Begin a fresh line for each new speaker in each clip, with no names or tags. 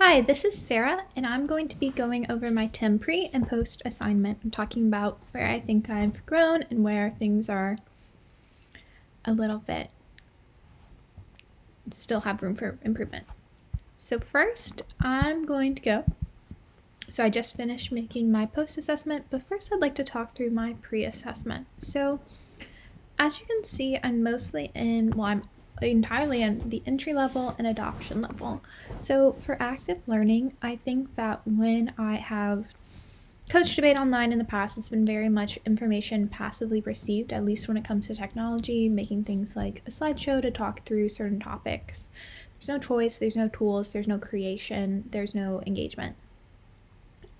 Hi, this is Sarah, and I'm going to be going over my TIM pre and post assignment and talking about where I think I've grown and where things are a little bit still have room for improvement. So first, I'm going to go. So I just finished making my post assessment, but first I'd like to talk through my pre-assessment. So as you can see, I'm entirely in the entry level and adoption level. So for active learning, I think that when I have coached debate online in the past, it's been very much information passively received, at least when it comes to technology, making things like a slideshow to talk through certain topics. There's no choice, there's no tools, there's no creation, there's no engagement.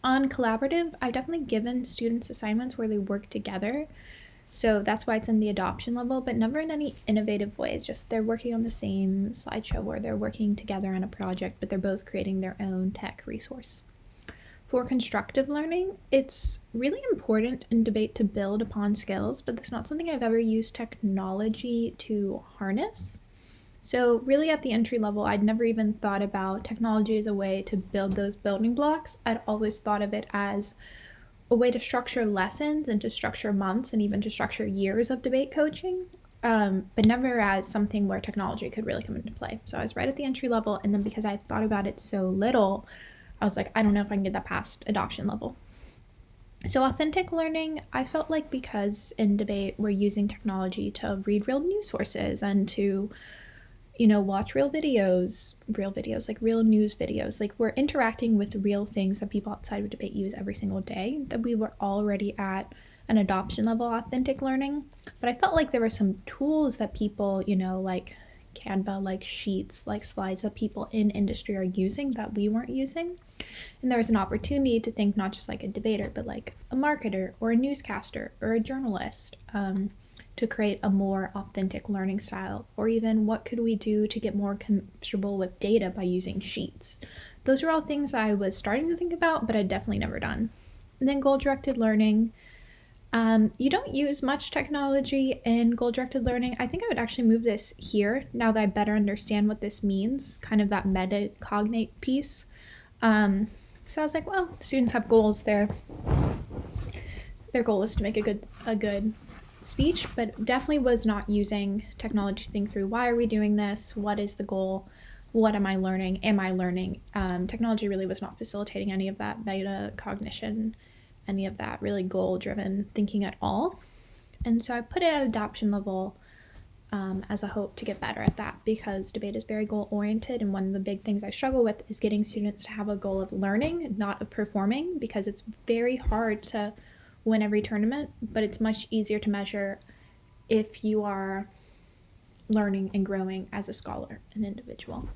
On collaborative, I've definitely given students assignments where they work together. So that's why it's in the adoption level, but never in any innovative ways. Just they're working on the same slideshow where they're working together on a project, but they're both creating their own tech resource. For constructive learning, it's really important in debate to build upon skills, but that's not something I've ever used technology to harness. So, really, at the entry level, I'd never even thought about technology as a way to build those building blocks. I'd always thought of it as a way to structure lessons and to structure months and even to structure years of debate coaching, but never as something where technology could really come into play. So, I was right at the entry level, and then because I thought about it so little, I was like, I don't know if I can get that past adoption level. So, authentic learning, I felt like because in debate we're using technology to read real news sources and to, watch real videos, like real news videos, like we're interacting with real things that people outside of debate use every single day, that we were already at an adoption level authentic learning. But I felt like there were some tools that people, like Canva, like Sheets, like slides that people in industry are using that we weren't using. And there was an opportunity to think not just like a debater, but like a marketer or a newscaster or a journalist, to create a more authentic learning style. Or even what could we do to get more comfortable with data by using Sheets? Those are all things I was starting to think about, but I'd definitely never done. And then goal directed learning. You don't use much technology in goal directed learning. I think I would actually move this here now that I better understand what this means, kind of that metacognate piece. So I was like, well, students have goals. Their goal is to make a good speech, but definitely was not using technology to think through why are we doing this? What is the goal? What am I learning? Am I learning? Technology really was not facilitating any of that meta cognition, any of that really goal driven thinking at all. And so I put it at adoption level, as a hope to get better at that, because debate is very goal oriented, and one of the big things I struggle with is getting students to have a goal of learning, not of performing, because it's very hard to win every tournament, but it's much easier to measure if you are learning and growing as a scholar, an individual.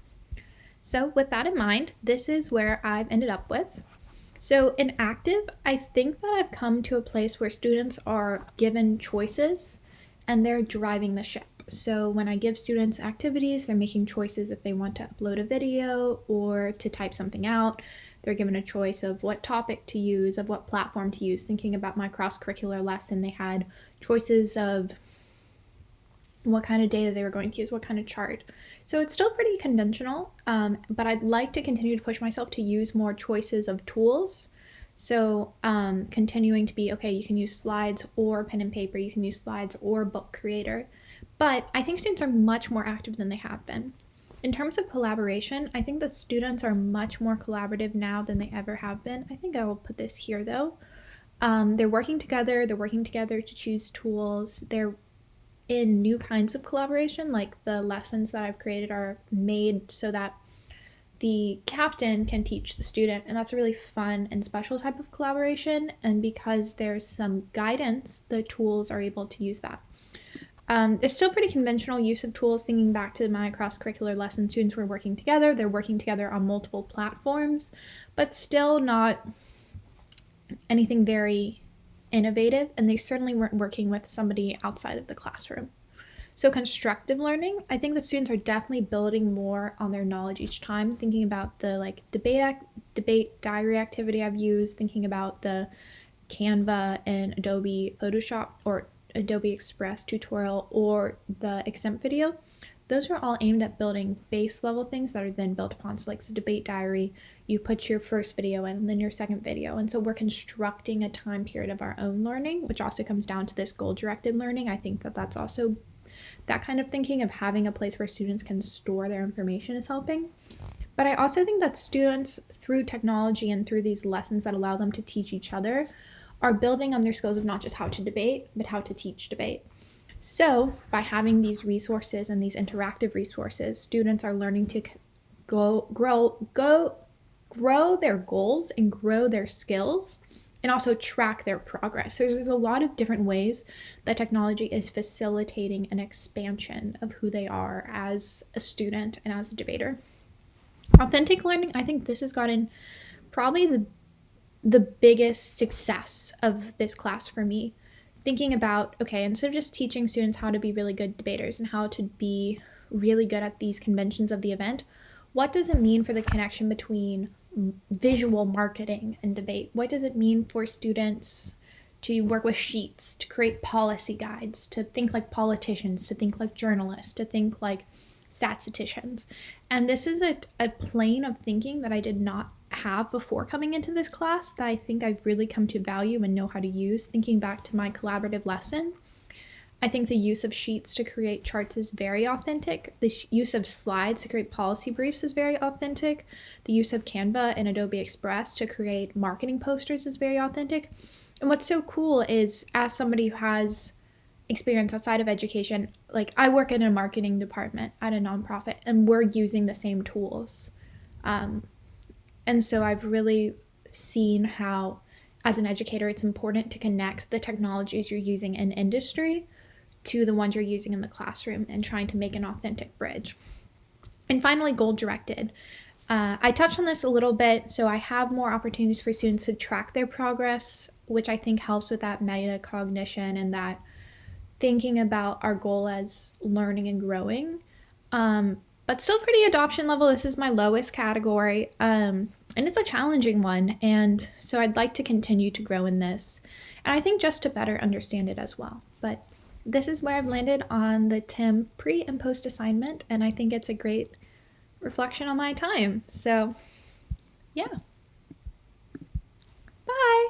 So with that in mind, this is where I've ended up with. So in active, I think that I've come to a place where students are given choices and they're driving the ship. So when I give students activities, they're making choices if they want to upload a video or to type something out. They're given a choice of what topic to use, of what platform to use. Thinking about my cross-curricular lesson, they had choices of what kind of data they were going to use, what kind of chart. So it's still pretty conventional, but I'd like to continue to push myself to use more choices of tools. So continuing to be, okay, you can use slides or pen and paper, you can use slides or book creator. But I think students are much more active than they have been. In terms of collaboration, I think that students are much more collaborative now than they ever have been. I think I will put this here though. They're working together to choose tools. They're in new kinds of collaboration, like the lessons that I've created are made so that the captain can teach the student, and that's a really fun and special type of collaboration. And because there's some guidance, the tools are able to use that. It's still pretty conventional use of tools. Thinking back to my cross-curricular lesson, students were working together. They're working together on multiple platforms, but still not anything very innovative, and they certainly weren't working with somebody outside of the classroom. So constructive learning, I think the students are definitely building more on their knowledge each time, thinking about the like debate diary activity I've used, thinking about the Canva and Adobe Photoshop or Adobe Express tutorial or the exempt video. those are all aimed at building base level things that are then built upon. So like the debate diary, you put your first video in, and then your second video. And so we're constructing a time period of our own learning, which also comes down to this goal-directed learning. I think that that's also that kind of thinking of having a place where students can store their information is helping. But I also think that students, through technology and through these lessons that allow them to teach each other, are building on their skills of not just how to debate, but how to teach debate. So by having these resources and these interactive resources, students are learning to grow their goals and grow their skills, and also track their progress. So there's a lot of different ways that technology is facilitating an expansion of who they are as a student and as a debater. Authentic learning, I think this has gotten probably the biggest success of this class for me. Thinking about, okay, instead of just teaching students how to be really good debaters and how to be really good at these conventions of the event, what does it mean for the connection between visual marketing and debate? What does it mean for students to work with sheets, to create policy guides, to think like politicians, to think like journalists, to think like statisticians? And this is a plane of thinking that I did not have before coming into this class that I think I've really come to value and know how to use. Thinking back to my collaborative lesson, I think the use of sheets to create charts is very authentic. The use of slides to create policy briefs is very authentic. The use of Canva and Adobe Express to create marketing posters is very authentic. And what's so cool is, as somebody who has experience outside of education, like I work in a marketing department at a nonprofit, and we're using the same tools. And so I've really seen how, as an educator, it's important to connect the technologies you're using in industry to the ones you're using in the classroom and trying to make an authentic bridge. And finally, goal-directed. I touched on this a little bit, so I have more opportunities for students to track their progress, which I think helps with that metacognition and that thinking about our goal as learning and growing. But still pretty adoption level. This is my lowest category, and it's a challenging one. And so I'd like to continue to grow in this, and I think just to better understand it as well. But this is where I've landed on the TIM pre and post assignment, and I think it's a great reflection on my time. So yeah. Bye.